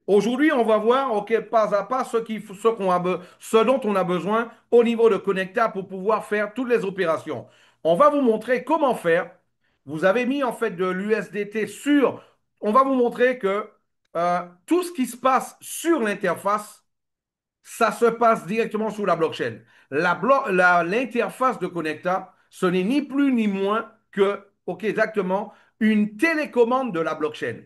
Aujourd'hui, on va voir, OK, pas à pas, ce dont on a besoin au niveau de Connecta pour pouvoir faire toutes les opérations. On va vous montrer comment faire. Vous avez mis en fait de l'USDT sur. On va vous montrer que tout ce qui se passe sur l'interface, ça se passe directement sur la blockchain. L'interface de Connecta, ce n'est ni plus ni moins que, OK, exactement, une télécommande de la blockchain.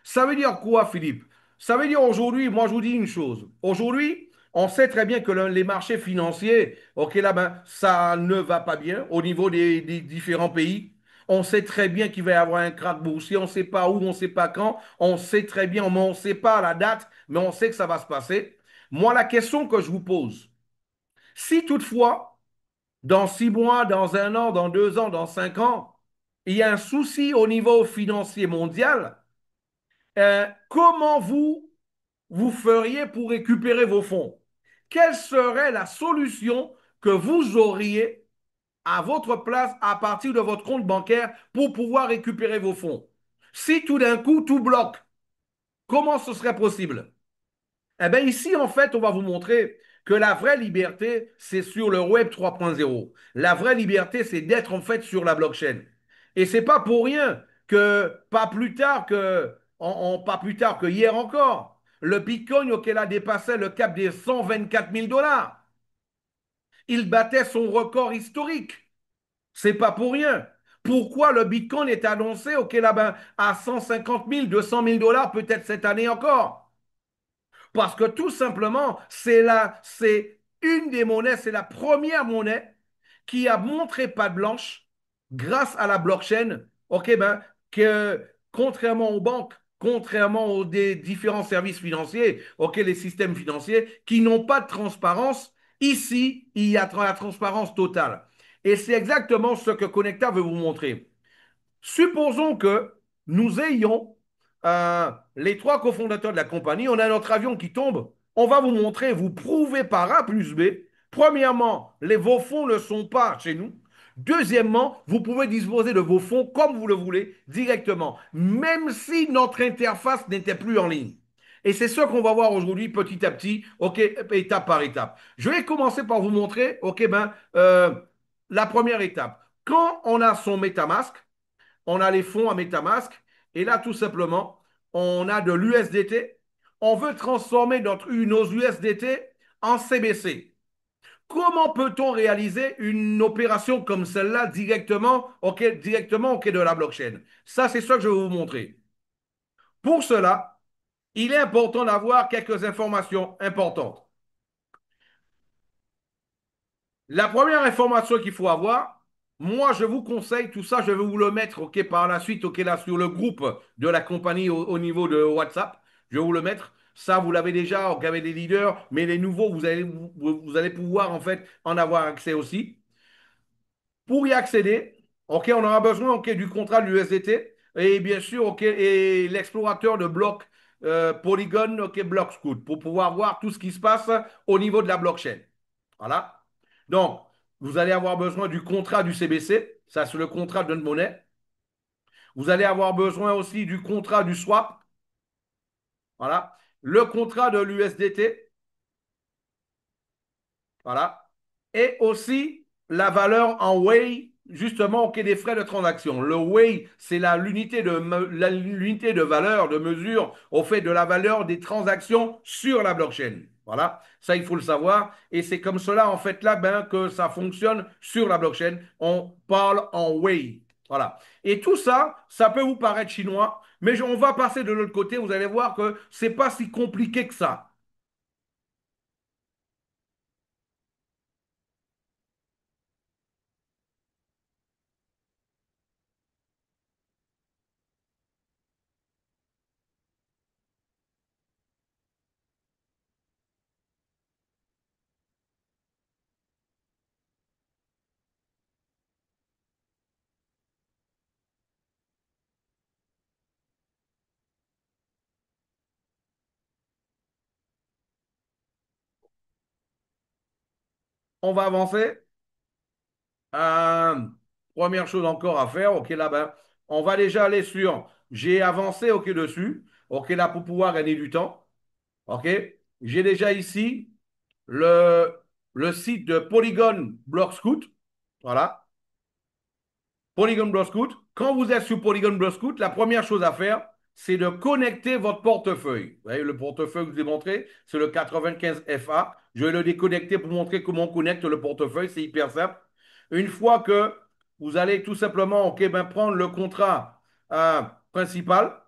Ça veut dire quoi, Philippe? Ça veut dire aujourd'hui, moi je vous dis une chose. Aujourd'hui, on sait très bien que les marchés financiers, OK, là, ben, ça ne va pas bien au niveau des différents pays. On sait très bien qu'il va y avoir un krach boursier. On ne sait pas où, on ne sait pas quand. On sait très bien, mais on ne sait pas la date, mais on sait que ça va se passer. Moi, la question que je vous pose, si toutefois, dans 6 mois, dans un an, dans 2 ans, dans 5 ans, il y a un souci au niveau financier mondial, comment vous feriez pour récupérer vos fonds? Quelle serait la solution que vous auriez à votre place à partir de votre compte bancaire pour pouvoir récupérer vos fonds? Si tout d'un coup, tout bloque, comment ce serait possible? Eh bien, ici, en fait, on va vous montrer que la vraie liberté, c'est sur le web 3.0. La vraie liberté, c'est d'être en fait sur la blockchain. Et c'est pas pour rien que pas plus tard que hier encore, le Bitcoin auquel a dépassé le cap des 124 000 dollars. Il battait son record historique. C'est pas pour rien. Pourquoi le Bitcoin est annoncé là, ben, à 150 000, 200 000 dollars peut-être cette année encore? Parce que tout simplement, c'est une des monnaies, c'est la première monnaie qui a montré patte blanche grâce à la blockchain, OK, ben, que contrairement aux banques, contrairement aux des différents services financiers, OK, les systèmes financiers qui n'ont pas de transparence, ici, il y a la transparence totale. Et c'est exactement ce que Connecta veut vous montrer. Supposons que nous ayons les trois cofondateurs de la compagnie, on a notre avion qui tombe, on va vous montrer, vous prouver par A plus B. Premièrement, vos fonds ne sont pas chez nous. Deuxièmement, vous pouvez disposer de vos fonds comme vous le voulez directement, même si notre interface n'était plus en ligne. Et c'est ce qu'on va voir aujourd'hui petit à petit, OK, étape par étape. Je vais commencer par vous montrer, OK, ben, la première étape. Quand on a son MetaMask, on a les fonds à MetaMask, et là, tout simplement, on a de l'USDT. On veut transformer nos USDT en CBC. Comment peut-on réaliser une opération comme celle-là directement au quai de la blockchain? Ça, c'est ce que je vais vous montrer. Pour cela, il est important d'avoir quelques informations importantes. La première information qu'il faut avoir, moi je vous conseille, tout ça, je vais vous le mettre par la suite là, sur le groupe de la compagnie au niveau de WhatsApp. Je vais vous le mettre. Ça, vous l'avez déjà, ok, avec les leaders, mais les nouveaux, vous allez pouvoir en fait en avoir accès aussi. Pour y accéder, OK, on aura besoin du contrat de l'USDT et bien sûr et l'explorateur de blocs Polygon Block Scout pour pouvoir voir tout ce qui se passe au niveau de la blockchain. Voilà. Donc, vous allez avoir besoin du contrat du CBC, ça c'est le contrat de notre monnaie. Vous allez avoir besoin aussi du contrat du swap, voilà. Le contrat de l'USDT, voilà. Et aussi la valeur en Whey, justement, qui est des frais de transaction. Le Whey, c'est l'unité de valeur, de mesure au fait de la valeur des transactions sur la blockchain. Voilà, ça il faut le savoir. Et c'est comme cela, en fait, là, ben, que ça fonctionne sur la blockchain. On parle en Whey. Voilà. Et tout ça, ça peut vous paraître chinois, mais on va passer de l'autre côté. Vous allez voir que c'est pas si compliqué que ça. On va avancer. Euh, Première chose encore à faire, OK, là, ben, on va déjà aller sur j'ai avancé, OK, dessus, OK, là, pour pouvoir gagner du temps. OK? J'ai déjà ici le, le site de Polygon Block Scout. Voilà. Polygon Block Scout. Quand vous êtes sur Polygon Block Scout, la première chose à faire, c'est de connecter votre portefeuille. Vous voyez, le portefeuille que je vous ai montré, c'est le 95 FA. Je vais le déconnecter pour montrer comment on connecte le portefeuille. C'est hyper simple. Une fois que vous allez tout simplement ben, prendre le contrat principal,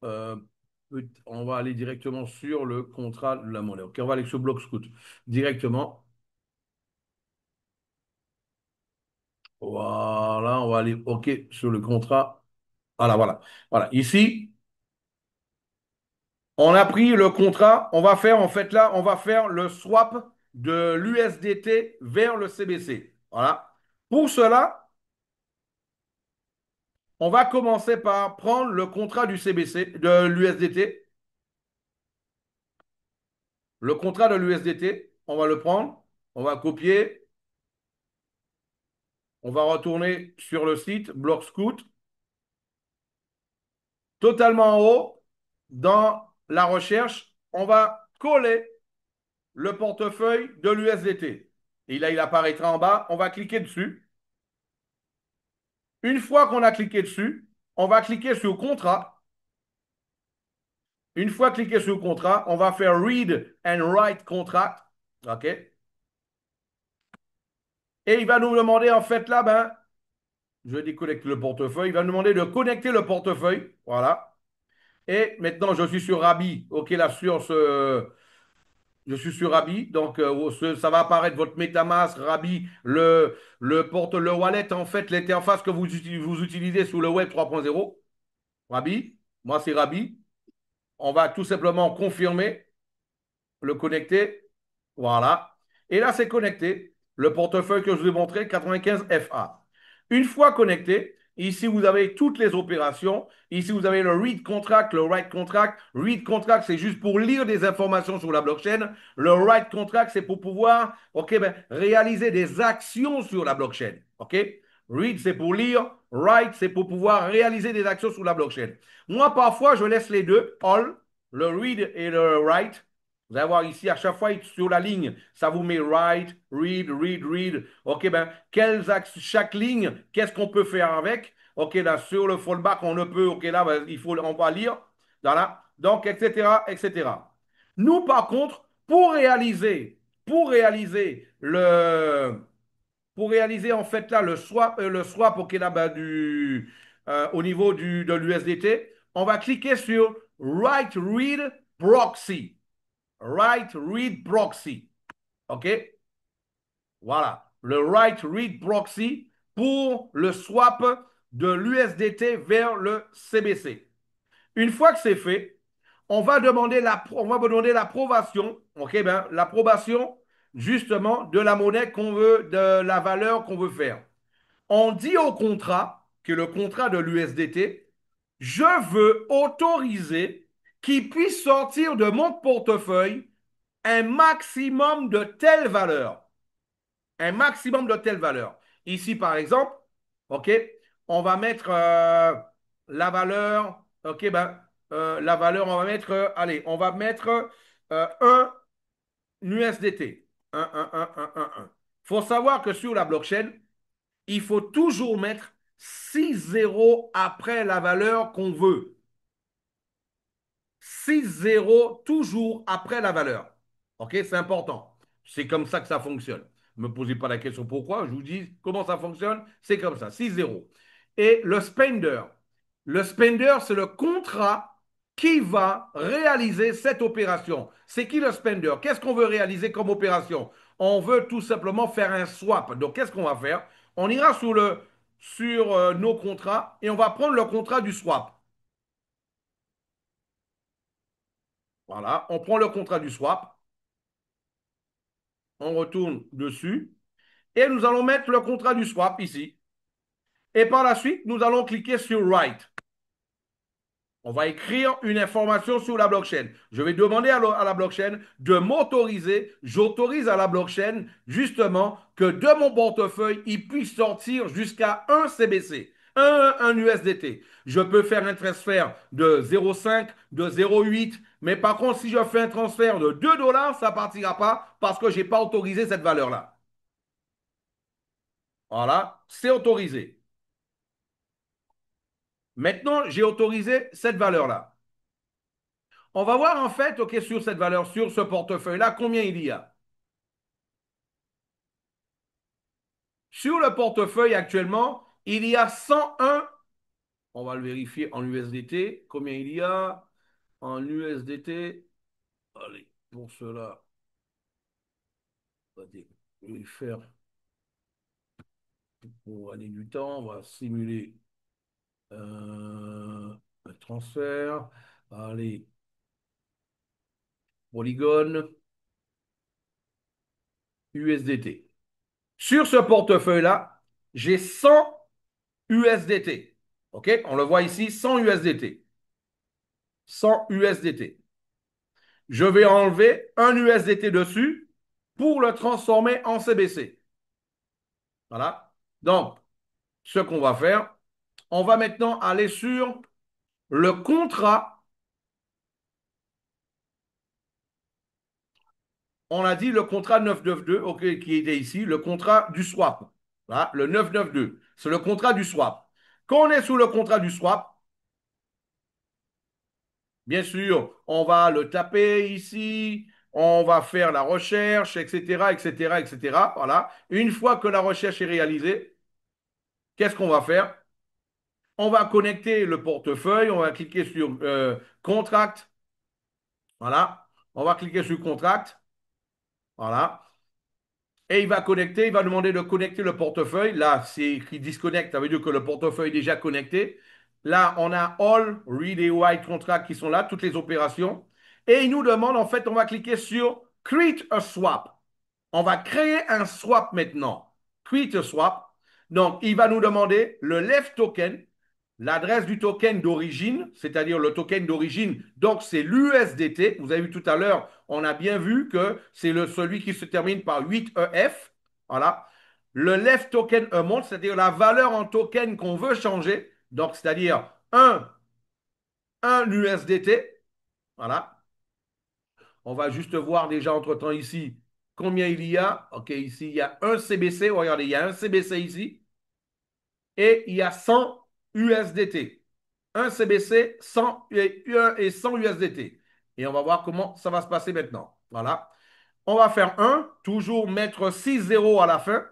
euh, on va aller directement sur le contrat de la monnaie. OK, on va aller sur Block Scout directement. Voilà, on va aller OK sur le contrat. Voilà, voilà. Voilà. Ici, on a pris le contrat. On va faire, en fait, là, on va faire le swap de l'USDT vers le CBC. Voilà. Pour cela, on va commencer par prendre le contrat du CBC, de l'USDT. Le contrat de l'USDT, on va le prendre. On va copier. On va retourner sur le site Block Scout. Totalement en haut, dans la recherche, on va coller le portefeuille de l'USDT. Et là, il apparaîtra en bas. On va cliquer dessus. Une fois qu'on a cliqué dessus, on va cliquer sur contrat. Une fois cliqué sur contrat, on va faire read and write contract. OK? Et il va nous demander, en fait, là, ben, je déconnecte le portefeuille. Il va nous demander de connecter le portefeuille. Voilà. Et maintenant, je suis sur Rabi. OK, là, je suis sur Rabi, donc ça va apparaître votre MetaMask, Rabi, le wallet, en fait, l'interface que vous utilisez sous le web 3.0. Rabi, moi c'est Rabi. On va tout simplement confirmer, le connecter. Voilà. Et là, c'est connecté. Le portefeuille que je vous ai montré, 95 FA. Une fois connecté, ici, vous avez toutes les opérations. Ici, vous avez le read contract, le write contract. Read contract, c'est juste pour lire des informations sur la blockchain. Le write contract, c'est pour pouvoir ben, réaliser des actions sur la blockchain. OK? Read, c'est pour lire. Write, c'est pour pouvoir réaliser des actions sur la blockchain. Moi, parfois, je laisse les deux, all, le read et le write. Vous allez voir ici, à chaque fois, sur la ligne, ça vous met write, read, read, read. OK, ben, chaque ligne, qu'est-ce qu'on peut faire avec? OK, là, sur le fallback, on ne peut, OK, là, ben, on va lire. Voilà. Donc, etc., etc. Nous, par contre, pour réaliser, en fait, là, le swap, OK, là, ben, au niveau de l'USDT, on va cliquer sur Write Read Proxy. Write Read Proxy. OK? Voilà. Le Write Read Proxy pour le swap de l'USDT vers le CBC. Une fois que c'est fait, on va demander l'approbation, OK, ben, l'approbation justement de la monnaie qu'on veut, de la valeur qu'on veut faire. On dit au contrat, que le contrat de l'USDT, je veux autoriser qu'il puisse sortir de mon portefeuille un maximum de telle valeur. Un maximum de telle valeur. Ici, par exemple, OK, on va mettre la valeur, OK, ben, la valeur, on va mettre, allez, on va mettre 1 USDT. 1, 1, 1, 1, 1, 1. Il faut savoir que sur la blockchain, il faut toujours mettre 6 zéros après la valeur qu'on veut. 6 zéros toujours après la valeur. OK, c'est important. C'est comme ça que ça fonctionne. Ne me posez pas la question pourquoi, je vous dis comment ça fonctionne, c'est comme ça, 6 zéros. Et le spender. Le spender, c'est le contrat qui va réaliser cette opération. C'est qui le spender? Qu'est-ce qu'on veut réaliser comme opération? On veut tout simplement faire un swap. Donc, qu'est-ce qu'on va faire? On ira sur nos contrats et on va prendre le contrat du swap. Voilà, on prend le contrat du swap, on retourne dessus et nous allons mettre le contrat du swap ici. Et par la suite, nous allons cliquer sur Write. On va écrire une information sur la blockchain. Je vais demander à la blockchain de m'autoriser. J'autorise à la blockchain justement que de mon portefeuille, il puisse sortir jusqu'à 1 CBC. Un USDT. Je peux faire un transfert de 0,5, de 0,8, mais par contre, si je fais un transfert de 2 dollars, ça ne partira pas parce que je n'ai pas autorisé cette valeur-là. Voilà, c'est autorisé. Maintenant, j'ai autorisé cette valeur-là. On va voir en fait, OK, sur cette valeur, sur ce portefeuille-là, combien il y a. Sur le portefeuille actuellement, il y a 101. On va le vérifier en USDT. Combien il y a en USDT? Allez, pour cela, on va faire pour gagner du temps. On va simuler un transfert. Allez, Polygon, USDT. Sur ce portefeuille-là, j'ai 100 USDT. OK? On le voit ici, 100 USDT. 100 USDT. Je vais enlever un USDT dessus pour le transformer en CBC. Voilà. Donc, ce qu'on va faire, on va maintenant aller sur le contrat. On a dit le contrat 992, OK, qui était ici, le contrat du swap. Voilà, le 992. C'est le contrat du swap. Quand on est sous le contrat du swap, bien sûr, on va le taper ici, on va faire la recherche, etc., etc., etc. Voilà. Une fois que la recherche est réalisée, qu'est-ce qu'on va faire? On va connecter le portefeuille, on va cliquer sur Contract. Voilà. On va cliquer sur Contract. Voilà. Et il va connecter, il va demander de connecter le portefeuille. Là, c'est écrit disconnect, ça veut dire que le portefeuille est déjà connecté. Là, on a All, Read et Write Contract qui sont là, toutes les opérations. Et il nous demande, en fait, on va cliquer sur Create a Swap. On va créer un swap maintenant. Create a Swap. Donc, il va nous demander le left token, l'adresse du token d'origine, c'est-à-dire le token d'origine, donc c'est l'USDT. Vous avez vu tout à l'heure, on a bien vu que c'est celui qui se termine par 8EF. Voilà. Le left token amount, c'est-à-dire la valeur en token qu'on veut changer, donc c'est-à-dire un USDT. Voilà. On va juste voir déjà entre-temps ici combien il y a. OK, ici, il y a un CBC. Regardez, il y a un CBC ici. Et il y a 100 USDT. Un CBC 100 et 100 USDT. Et on va voir comment ça va se passer maintenant. Voilà. On va faire un, toujours mettre 6 zéros à la fin.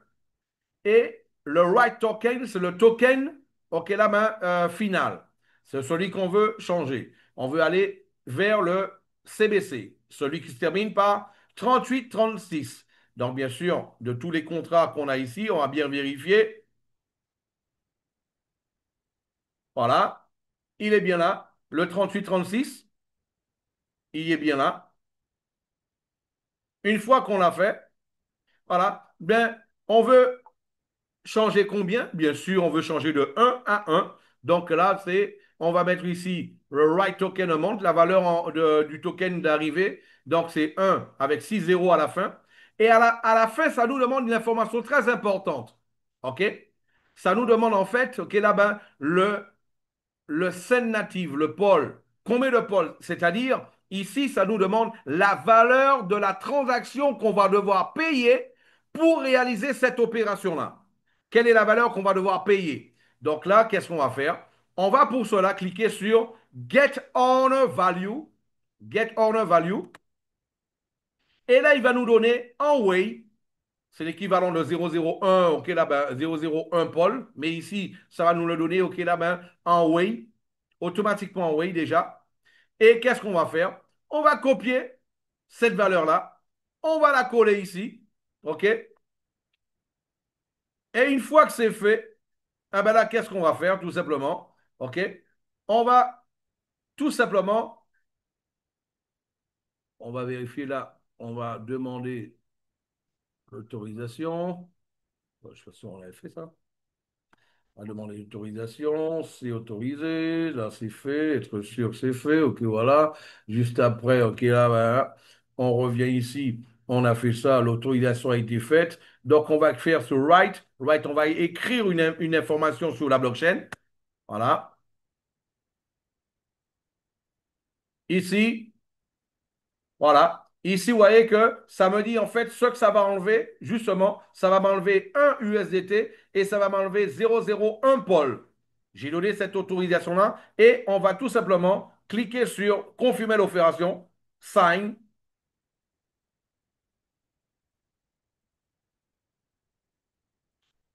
Et le right token, c'est le token, OK, la main finale. C'est celui qu'on veut changer. On veut aller vers le CBC, celui qui se termine par 3836. Donc, bien sûr, de tous les contrats qu'on a ici, on va bien vérifier. Voilà. Il est bien là. Le 3836, il est bien là. Une fois qu'on l'a fait, voilà, ben, on veut changer combien? Bien sûr, on veut changer de 1 à 1. Donc là, on va mettre ici le right token amount, la valeur du token d'arrivée. Donc c'est 1 avec 6 zéros à la fin. Et à la fin, ça nous demande une information très importante. OK? Ça nous demande en fait, OK, là-bas, le scène native, le pôle, combien de pôles? C'est-à-dire, ici, ça nous demande la valeur de la transaction qu'on va devoir payer pour réaliser cette opération-là. Quelle est la valeur qu'on va devoir payer? Donc là, qu'est-ce qu'on va faire? On va pour cela cliquer sur Get Owner Value. Get Owner Value. Et là, il va nous donner en way. C'est l'équivalent de 001, OK, là, ben, 001 pôle. Mais ici, ça va nous le donner, OK, là, ben, en way automatiquement envoyé déjà. Et qu'est-ce qu'on va faire? On va copier cette valeur-là. On va la coller ici. OK? Et une fois que c'est fait, ah ben là, qu'est-ce qu'on va faire? Tout simplement. OK? On va tout simplement, on va vérifier là, on va demander l'autorisation. De toute façon, on avait fait ça. On va demander l'autorisation, c'est autorisé, là c'est fait, être sûr que c'est fait, ok voilà. Juste après, ok là, voilà. On revient ici, on a fait ça, l'autorisation a été faite. Donc, on va faire sur write. Write, on va écrire une information sur la blockchain. Voilà. Ici, voilà. Ici, vous voyez que ça me dit en fait ce que ça va enlever. Justement, ça va m'enlever un USDT et ça va m'enlever 0,01 Paul. J'ai donné cette autorisation-là et on va tout simplement cliquer sur confirmer l'opération, sign.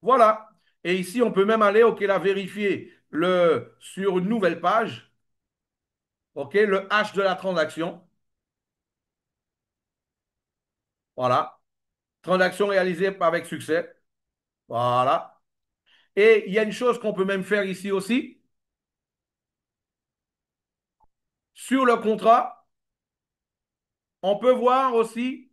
Voilà. Et ici, on peut même aller, OK, là, vérifier sur une nouvelle page, OK, le hash de la transaction. Voilà. Transaction réalisée avec succès. Voilà. Et il y a une chose qu'on peut même faire ici aussi. Sur le contrat, on peut voir aussi,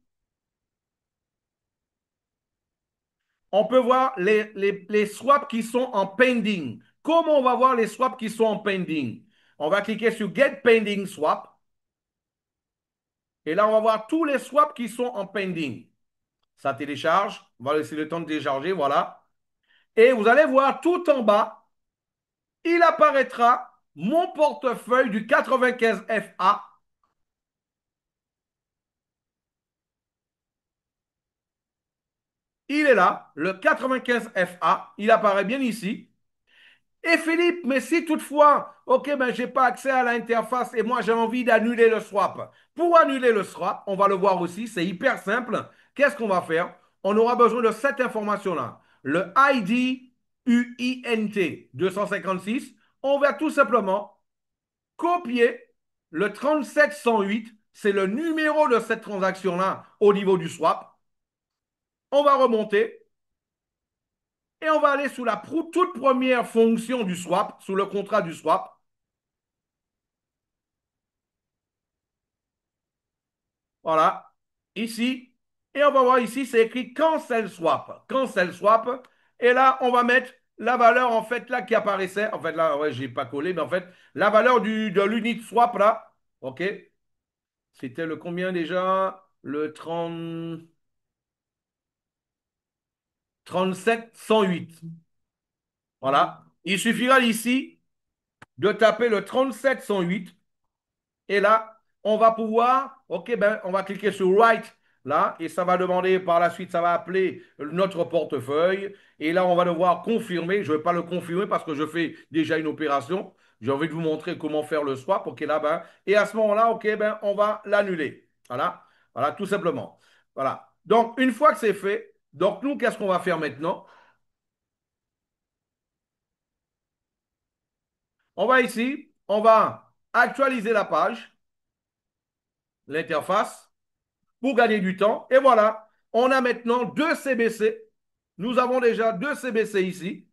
on peut voir les swaps qui sont en pending. Comment on va voir les swaps qui sont en pending? On va cliquer sur Get Pending Swap. Et là, on va voir tous les swaps qui sont en pending. Ça télécharge. On va laisser le temps de télécharger. Voilà. Et vous allez voir tout en bas, il apparaîtra mon portefeuille du 95 FA. Il est là, le 95 FA. Il apparaît bien ici. Et Philippe, mais si toutefois, OK, ben, je n'ai pas accès à l'interface et moi j'ai envie d'annuler le swap. Pour annuler le swap, on va le voir aussi, c'est hyper simple. Qu'est-ce qu'on va faire? On aura besoin de cette information-là. Le ID UINT 256. On va tout simplement copier le 3708. C'est le numéro de cette transaction-là au niveau du swap. On va remonter et on va aller sous la toute première fonction du swap, sous le contrat du swap. Voilà, ici. Et on va voir ici, c'est écrit cancel swap. Cancel swap. Et là, on va mettre la valeur, en fait, là, qui apparaissait. En fait, là, ouais, j'ai pas collé, mais en fait, la valeur de l'unit swap, là. OK. C'était le combien déjà? Le 30, 3708. Voilà. Il suffira ici de taper le 3708. Et là, on va pouvoir, OK, ben, on va cliquer sur Write, là, et ça va demander par la suite, ça va appeler notre portefeuille. Et là, on va devoir confirmer. Je ne vais pas le confirmer parce que je fais déjà une opération. J'ai envie de vous montrer comment faire le swap. OK, là, ben, et à ce moment-là, OK, ben, on va l'annuler. Voilà, voilà, tout simplement. Voilà. Donc, une fois que c'est fait, donc nous, qu'est-ce qu'on va faire maintenant? On va ici, on va actualiser la page, l'interface, pour gagner du temps. Et voilà, on a maintenant deux CBC. Nous avons déjà deux CBC ici,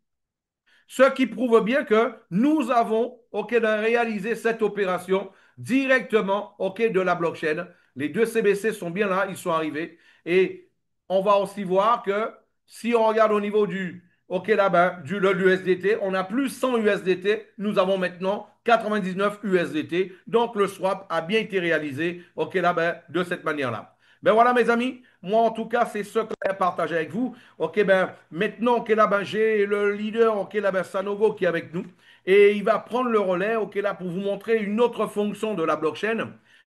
ce qui prouve bien que nous avons OK, de réaliser cette opération directement OK, de la blockchain. Les deux CBC sont bien là, ils sont arrivés. Et on va aussi voir que si on regarde au niveau du OK là-bas, du l'USDT, on a plus 100 USDT, nous avons maintenant 99 USDT. Donc le swap a bien été réalisé OK là-bas de cette manière-là. Ben voilà mes amis, moi en tout cas c'est ce que j'ai partagé avec vous. OK ben maintenant OK là ben j'ai le leader OK là ben Sanogo qui est avec nous et il va prendre le relais OK là pour vous montrer une autre fonction de la blockchain.